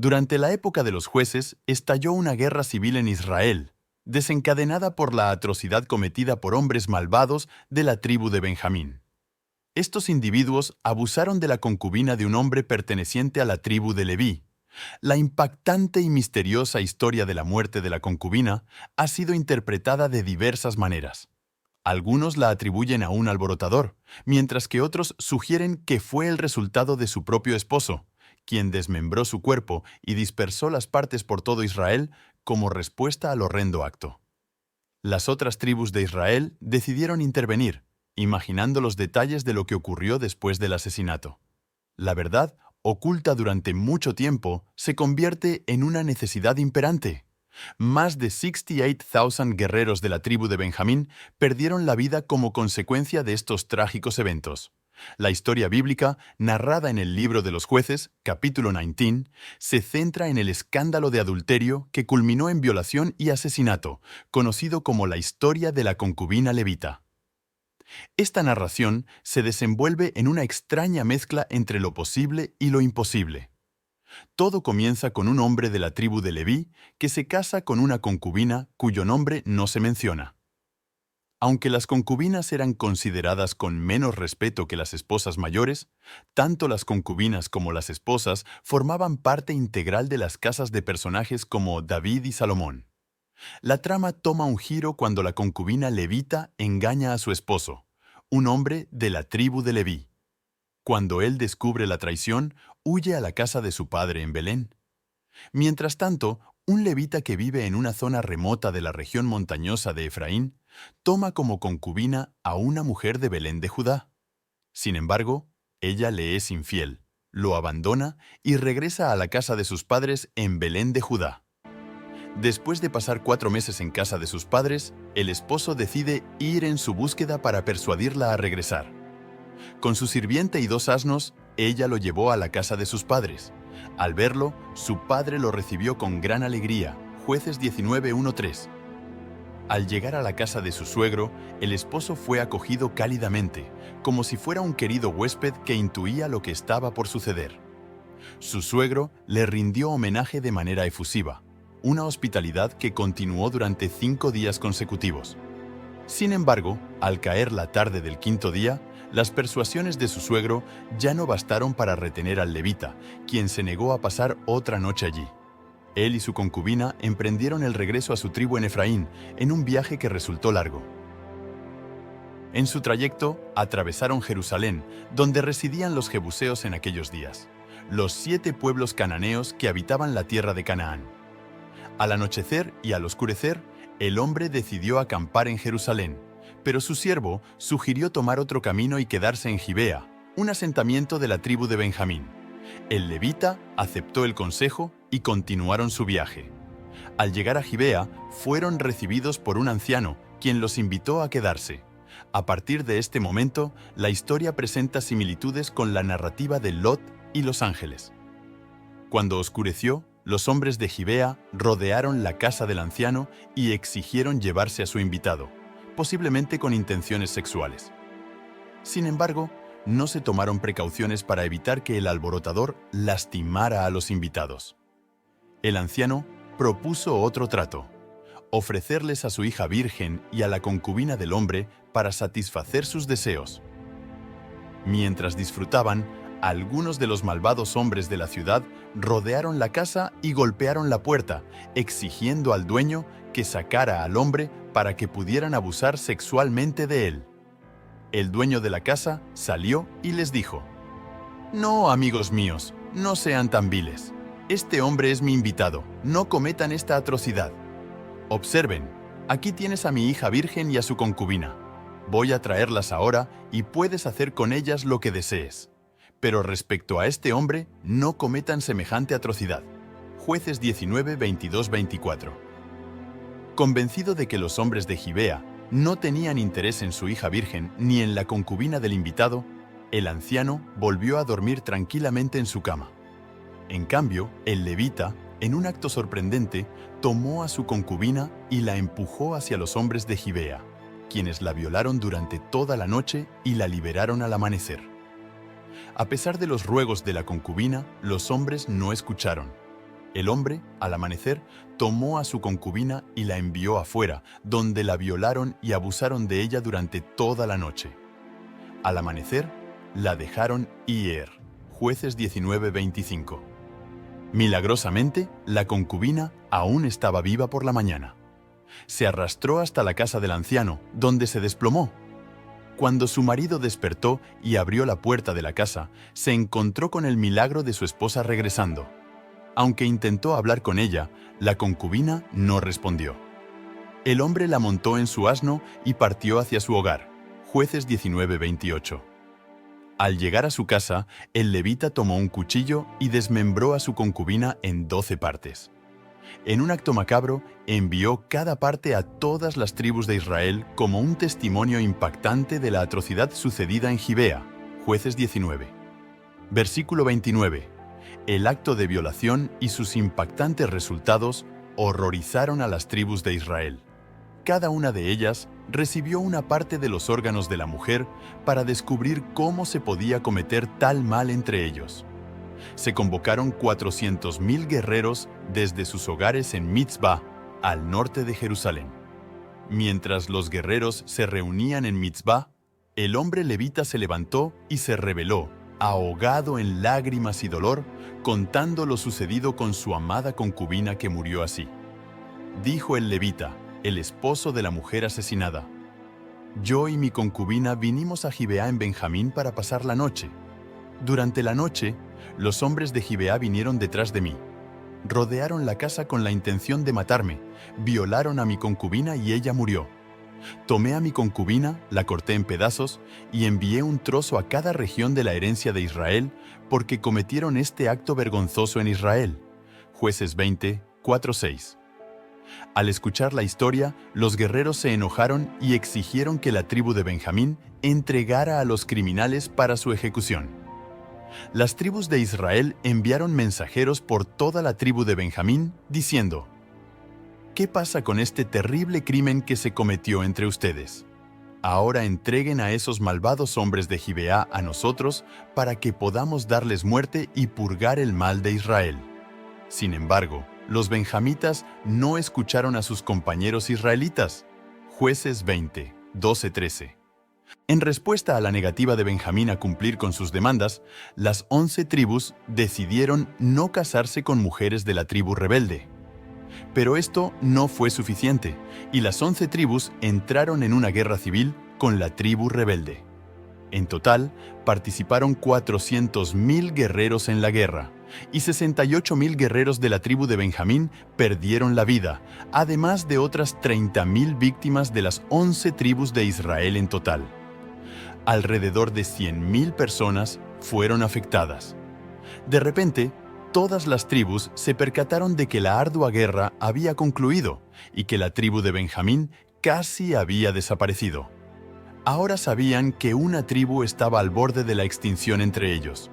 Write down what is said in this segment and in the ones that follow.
Durante la época de los jueces, estalló una guerra civil en Israel, desencadenada por la atrocidad cometida por hombres malvados de la tribu de Benjamín. Estos individuos abusaron de la concubina de un hombre perteneciente a la tribu de Leví. La impactante y misteriosa historia de la muerte de la concubina ha sido interpretada de diversas maneras. Algunos la atribuyen a un alborotador, mientras que otros sugieren que fue el resultado de su propio esposo, quien desmembró su cuerpo y dispersó las partes por todo Israel como respuesta al horrendo acto. Las otras tribus de Israel decidieron intervenir, imaginando los detalles de lo que ocurrió después del asesinato. La verdad, oculta durante mucho tiempo, se convierte en una necesidad imperante. Más de 68,000 guerreros de la tribu de Benjamín perdieron la vida como consecuencia de estos trágicos eventos. La historia bíblica, narrada en el libro de los Jueces, capítulo 19, se centra en el escándalo de adulterio que culminó en violación y asesinato, conocido como la historia de la concubina levita. Esta narración se desenvuelve en una extraña mezcla entre lo posible y lo imposible. Todo comienza con un hombre de la tribu de Leví que se casa con una concubina cuyo nombre no se menciona. Aunque las concubinas eran consideradas con menos respeto que las esposas mayores, tanto las concubinas como las esposas formaban parte integral de las casas de personajes como David y Salomón. La trama toma un giro cuando la concubina levita engaña a su esposo, un hombre de la tribu de Leví. Cuando él descubre la traición, huye a la casa de su padre en Belén. Mientras tanto, un levita que vive en una zona remota de la región montañosa de Efraín toma como concubina a una mujer de Belén de Judá. Sin embargo, ella le es infiel, lo abandona y regresa a la casa de sus padres en Belén de Judá. Después de pasar 4 meses en casa de sus padres, el esposo decide ir en su búsqueda para persuadirla a regresar. Con su sirviente y 2 asnos, ella lo llevó a la casa de sus padres. Al verlo, su padre lo recibió con gran alegría. Jueces 19:1-3. Al llegar a la casa de su suegro, el esposo fue acogido cálidamente, como si fuera un querido huésped que intuía lo que estaba por suceder. Su suegro le rindió homenaje de manera efusiva, una hospitalidad que continuó durante 5 días consecutivos. Sin embargo, al caer la tarde del 5.º día, las persuasiones de su suegro ya no bastaron para retener al levita, quien se negó a pasar otra noche allí. Él y su concubina emprendieron el regreso a su tribu en Efraín, en un viaje que resultó largo. En su trayecto, atravesaron Jerusalén, donde residían los jebuseos en aquellos días, los 7 pueblos cananeos que habitaban la tierra de Canaán. Al anochecer y al oscurecer, el hombre decidió acampar en Jerusalén, pero su siervo sugirió tomar otro camino y quedarse en Gibea, un asentamiento de la tribu de Benjamín. El levita aceptó el consejo y continuaron su viaje. Al llegar a Gibea, fueron recibidos por un anciano, quien los invitó a quedarse. A partir de este momento, la historia presenta similitudes con la narrativa de Lot y los ángeles. Cuando oscureció, los hombres de Gibea rodearon la casa del anciano y exigieron llevarse a su invitado, posiblemente con intenciones sexuales. Sin embargo, no se tomaron precauciones para evitar que el alborotador lastimara a los invitados. El anciano propuso otro trato: ofrecerles a su hija virgen y a la concubina del hombre para satisfacer sus deseos. Mientras disfrutaban, algunos de los malvados hombres de la ciudad rodearon la casa y golpearon la puerta, exigiendo al dueño que sacara al hombre para que pudieran abusar sexualmente de él. El dueño de la casa salió y les dijo: «No, amigos míos, no sean tan viles. Este hombre es mi invitado, no cometan esta atrocidad. Observen, aquí tienes a mi hija virgen y a su concubina. Voy a traerlas ahora y puedes hacer con ellas lo que desees. Pero respecto a este hombre, no cometan semejante atrocidad». Jueces 19, 22, 24. Convencido de que los hombres de Gibea no tenían interés en su hija virgen ni en la concubina del invitado, el anciano volvió a dormir tranquilamente en su cama. En cambio, el levita, en un acto sorprendente, tomó a su concubina y la empujó hacia los hombres de Gibea, quienes la violaron durante toda la noche y la liberaron al amanecer. A pesar de los ruegos de la concubina, los hombres no escucharon. El hombre, al amanecer, tomó a su concubina y la envió afuera, donde la violaron y abusaron de ella durante toda la noche. Al amanecer, la dejaron ir. Jueces 19:25. Milagrosamente, la concubina aún estaba viva por la mañana. Se arrastró hasta la casa del anciano, donde se desplomó. Cuando su marido despertó y abrió la puerta de la casa, se encontró con el milagro de su esposa regresando. Aunque intentó hablar con ella, la concubina no respondió. El hombre la montó en su asno y partió hacia su hogar. Jueces 19:28. Al llegar a su casa, el levita tomó un cuchillo y desmembró a su concubina en 12 partes. En un acto macabro, envió cada parte a todas las tribus de Israel como un testimonio impactante de la atrocidad sucedida en Gibea. Jueces 19. Versículo 29. El acto de violación y sus impactantes resultados horrorizaron a las tribus de Israel. Cada una de ellas recibió una parte de los órganos de la mujer para descubrir cómo se podía cometer tal mal entre ellos. Se convocaron 400,000 guerreros desde sus hogares en Mitzbah, al norte de Jerusalén. Mientras los guerreros se reunían en Mitzbah, el hombre levita se levantó y se rebeló, ahogado en lágrimas y dolor, contando lo sucedido con su amada concubina que murió así. Dijo el levita, el esposo de la mujer asesinada: «Yo y mi concubina vinimos a Gibeá en Benjamín para pasar la noche. Durante la noche, los hombres de Gibeá vinieron detrás de mí. Rodearon la casa con la intención de matarme, violaron a mi concubina y ella murió. Tomé a mi concubina, la corté en pedazos y envié un trozo a cada región de la herencia de Israel porque cometieron este acto vergonzoso en Israel». Jueces 20, 4-6. Al escuchar la historia, los guerreros se enojaron y exigieron que la tribu de Benjamín entregara a los criminales para su ejecución. Las tribus de Israel enviaron mensajeros por toda la tribu de Benjamín, diciendo: «¿Qué pasa con este terrible crimen que se cometió entre ustedes? Ahora entreguen a esos malvados hombres de Gibeá a nosotros para que podamos darles muerte y purgar el mal de Israel». Sin embargo, los benjamitas no escucharon a sus compañeros israelitas. Jueces 20, 12-13. En respuesta a la negativa de Benjamín a cumplir con sus demandas, las 11 tribus decidieron no casarse con mujeres de la tribu rebelde. Pero esto no fue suficiente, y las 11 tribus entraron en una guerra civil con la tribu rebelde. En total, participaron 400,000 guerreros en la guerra, y 68,000 guerreros de la tribu de Benjamín perdieron la vida, además de otras 30,000 víctimas de las 11 tribus de Israel en total. Alrededor de 100,000 personas fueron afectadas. De repente, todas las tribus se percataron de que la ardua guerra había concluido y que la tribu de Benjamín casi había desaparecido. Ahora sabían que una tribu estaba al borde de la extinción entre ellos.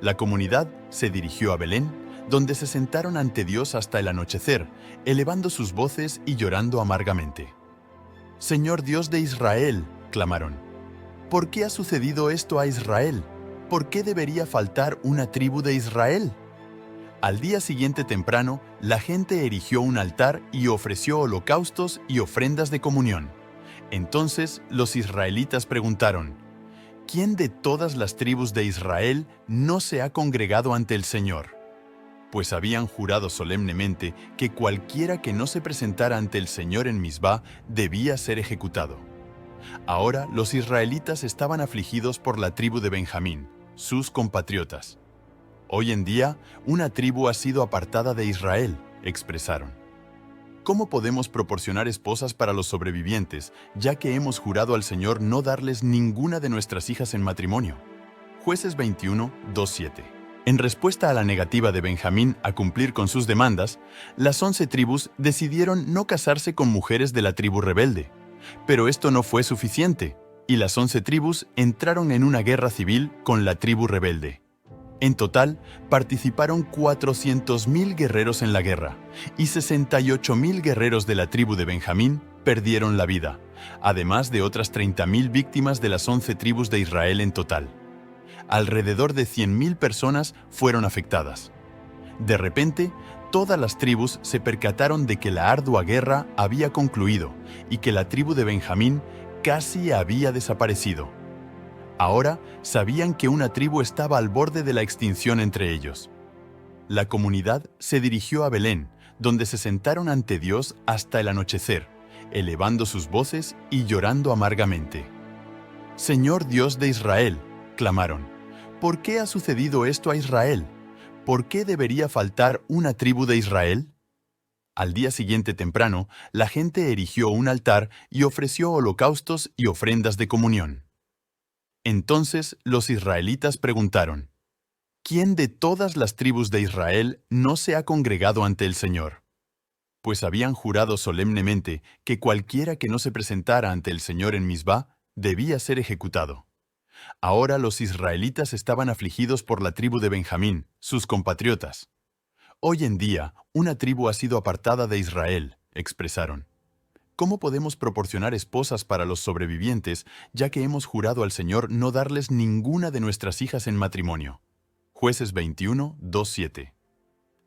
La comunidad se dirigió a Belén, donde se sentaron ante Dios hasta el anochecer, elevando sus voces y llorando amargamente. «Señor Dios de Israel», clamaron, «¿por qué ha sucedido esto a Israel? ¿Por qué debería faltar una tribu de Israel?». Al día siguiente temprano, la gente erigió un altar y ofreció holocaustos y ofrendas de comunión. Entonces los israelitas preguntaron: «¿Quién de todas las tribus de Israel no se ha congregado ante el Señor?». Pues habían jurado solemnemente que cualquiera que no se presentara ante el Señor en Mizbá debía ser ejecutado. Ahora los israelitas estaban afligidos por la tribu de Benjamín, sus compatriotas. «Hoy en día, una tribu ha sido apartada de Israel», expresaron. «¿Cómo podemos proporcionar esposas para los sobrevivientes, ya que hemos jurado al Señor no darles ninguna de nuestras hijas en matrimonio?» Jueces 21, 2-7. En respuesta a la negativa de Benjamín a cumplir con sus demandas, las 11 tribus decidieron no casarse con mujeres de la tribu rebelde. Pero esto no fue suficiente, y las 11 tribus entraron en una guerra civil con la tribu rebelde. En total, participaron 400,000 guerreros en la guerra, y 68,000 guerreros de la tribu de Benjamín perdieron la vida, además de otras 30,000 víctimas de las 11 tribus de Israel en total. Alrededor de 100,000 personas fueron afectadas. De repente, Todas las tribus se percataron de que la ardua guerra había concluido y que la tribu de Benjamín casi había desaparecido. Ahora sabían que una tribu estaba al borde de la extinción entre ellos. La comunidad se dirigió a Belén, donde se sentaron ante Dios hasta el anochecer, elevando sus voces y llorando amargamente. «Señor Dios de Israel», clamaron, «¿por qué ha sucedido esto a Israel? ¿Por qué debería faltar una tribu de Israel?». Al día siguiente temprano, la gente erigió un altar y ofreció holocaustos y ofrendas de comunión. Entonces los israelitas preguntaron, «¿Quién de todas las tribus de Israel no se ha congregado ante el Señor?». Pues habían jurado solemnemente que cualquiera que no se presentara ante el Señor en Mizpá debía ser ejecutado. Ahora los israelitas estaban afligidos por la tribu de Benjamín, sus compatriotas. «Hoy en día, una tribu ha sido apartada de Israel», expresaron. «¿Cómo podemos proporcionar esposas para los sobrevivientes, ya que hemos jurado al Señor no darles ninguna de nuestras hijas en matrimonio?» Jueces 21, 2-7.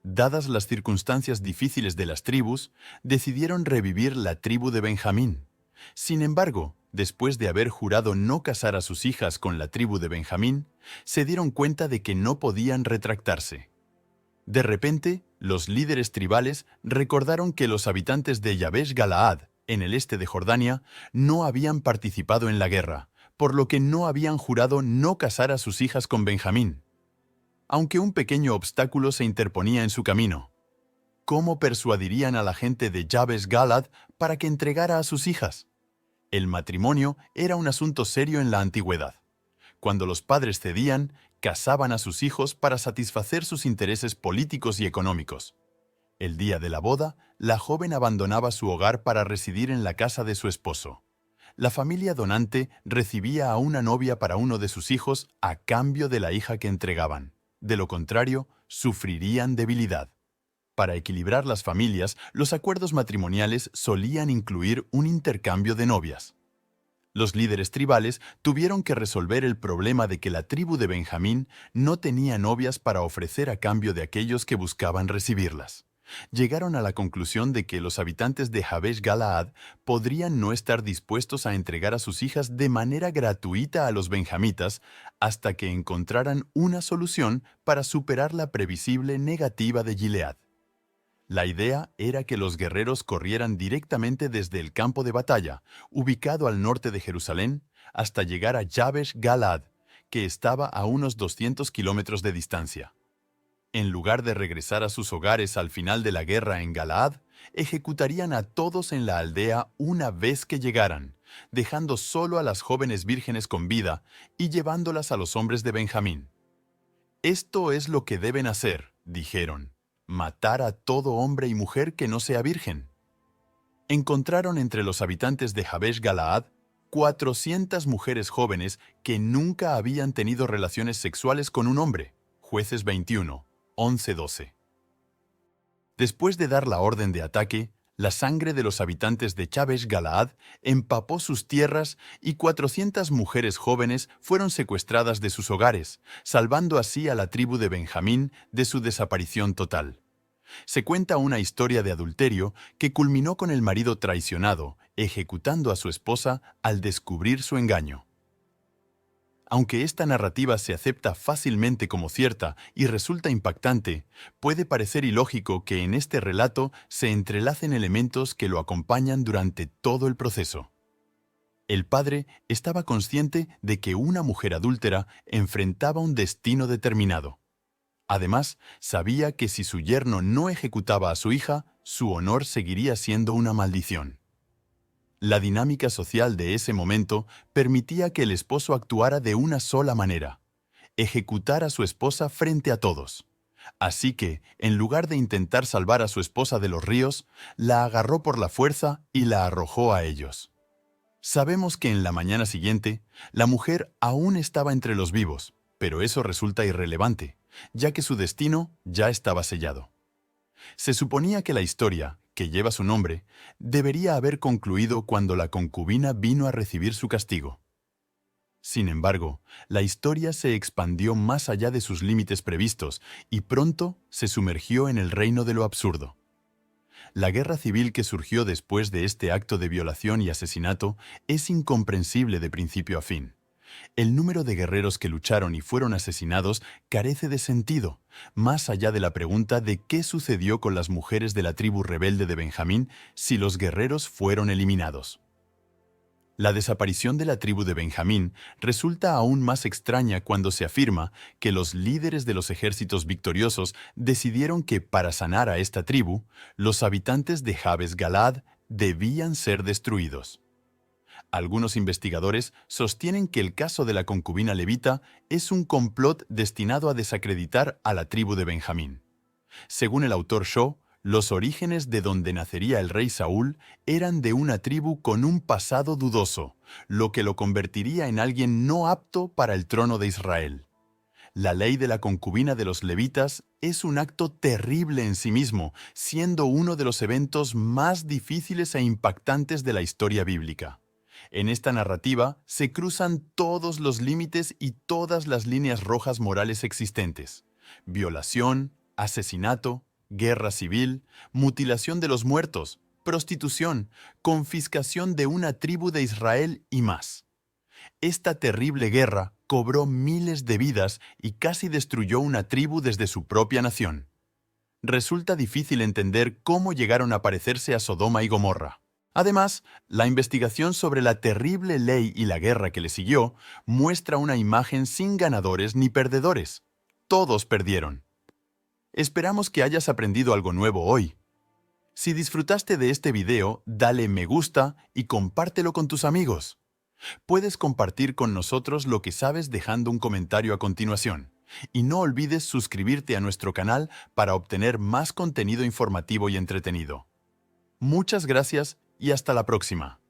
Dadas las circunstancias difíciles de las tribus, decidieron revivir la tribu de Benjamín. Sin embargo, después de haber jurado no casar a sus hijas con la tribu de Benjamín, se dieron cuenta de que no podían retractarse. De repente, los líderes tribales recordaron que los habitantes de Yabesh Galaad, en el este de Jordania, no habían participado en la guerra, por lo que no habían jurado no casar a sus hijas con Benjamín. Aunque un pequeño obstáculo se interponía en su camino. ¿Cómo persuadirían a la gente de Yabesh Galaad para que entregara a sus hijas? El matrimonio era un asunto serio en la antigüedad. Cuando los padres cedían, casaban a sus hijos para satisfacer sus intereses políticos y económicos. El día de la boda, la joven abandonaba su hogar para residir en la casa de su esposo. La familia donante recibía a una novia para uno de sus hijos a cambio de la hija que entregaban. De lo contrario, sufrirían debilidad. Para equilibrar las familias, los acuerdos matrimoniales solían incluir un intercambio de novias. Los líderes tribales tuvieron que resolver el problema de que la tribu de Benjamín no tenía novias para ofrecer a cambio de aquellos que buscaban recibirlas. Llegaron a la conclusión de que los habitantes de Jabesh Galaad podrían no estar dispuestos a entregar a sus hijas de manera gratuita a los benjamitas hasta que encontraran una solución para superar la previsible negativa de Gilead. La idea era que los guerreros corrieran directamente desde el campo de batalla, ubicado al norte de Jerusalén, hasta llegar a Yabesh Galaad, que estaba a unos 200 kilómetros de distancia. En lugar de regresar a sus hogares al final de la guerra en Galaad, ejecutarían a todos en la aldea una vez que llegaran, dejando solo a las jóvenes vírgenes con vida y llevándolas a los hombres de Benjamín. «Esto es lo que deben hacer», dijeron, «matar a todo hombre y mujer que no sea virgen». Encontraron entre los habitantes de Jabesh Galaad 400 mujeres jóvenes que nunca habían tenido relaciones sexuales con un hombre. Jueces 21, 11-12. Después de dar la orden de ataque, la sangre de los habitantes de Yabesh Galaad empapó sus tierras y 400 mujeres jóvenes fueron secuestradas de sus hogares, salvando así a la tribu de Benjamín de su desaparición total. Se cuenta una historia de adulterio que culminó con el marido traicionado, ejecutando a su esposa al descubrir su engaño. Aunque esta narrativa se acepta fácilmente como cierta y resulta impactante, puede parecer ilógico que en este relato se entrelacen elementos que lo acompañan durante todo el proceso. El padre estaba consciente de que una mujer adúltera enfrentaba un destino determinado. Además, sabía que si su yerno no ejecutaba a su hija, su honor seguiría siendo una maldición. La dinámica social de ese momento permitía que el esposo actuara de una sola manera: ejecutar a su esposa frente a todos. Así que, en lugar de intentar salvar a su esposa de los ríos, la agarró por la fuerza y la arrojó a ellos. Sabemos que en la mañana siguiente, la mujer aún estaba entre los vivos, pero eso resulta irrelevante, ya que su destino ya estaba sellado. Se suponía que la historia, que lleva su nombre, debería haber concluido cuando la concubina vino a recibir su castigo. Sin embargo, la historia se expandió más allá de sus límites previstos y pronto se sumergió en el reino de lo absurdo. La guerra civil que surgió después de este acto de violación y asesinato es incomprensible de principio a fin. El número de guerreros que lucharon y fueron asesinados carece de sentido, más allá de la pregunta de qué sucedió con las mujeres de la tribu rebelde de Benjamín si los guerreros fueron eliminados. La desaparición de la tribu de Benjamín resulta aún más extraña cuando se afirma que los líderes de los ejércitos victoriosos decidieron que para sanar a esta tribu, los habitantes de Jabes Galad debían ser destruidos. Algunos investigadores sostienen que el caso de la concubina levita es un complot destinado a desacreditar a la tribu de Benjamín. Según el autor Shaw, los orígenes de donde nacería el rey Saúl eran de una tribu con un pasado dudoso, lo que lo convertiría en alguien no apto para el trono de Israel. La ley de la concubina de los levitas es un acto terrible en sí mismo, siendo uno de los eventos más difíciles e impactantes de la historia bíblica. En esta narrativa se cruzan todos los límites y todas las líneas rojas morales existentes: violación, asesinato, guerra civil, mutilación de los muertos, prostitución, confiscación de una tribu de Israel y más. Esta terrible guerra cobró miles de vidas y casi destruyó una tribu desde su propia nación. Resulta difícil entender cómo llegaron a parecerse a Sodoma y Gomorra. Además, la investigación sobre la terrible ley y la guerra que le siguió muestra una imagen sin ganadores ni perdedores. Todos perdieron. Esperamos que hayas aprendido algo nuevo hoy. Si disfrutaste de este video, dale me gusta y compártelo con tus amigos. Puedes compartir con nosotros lo que sabes dejando un comentario a continuación. Y no olvides suscribirte a nuestro canal para obtener más contenido informativo y entretenido. Muchas gracias y hasta la próxima.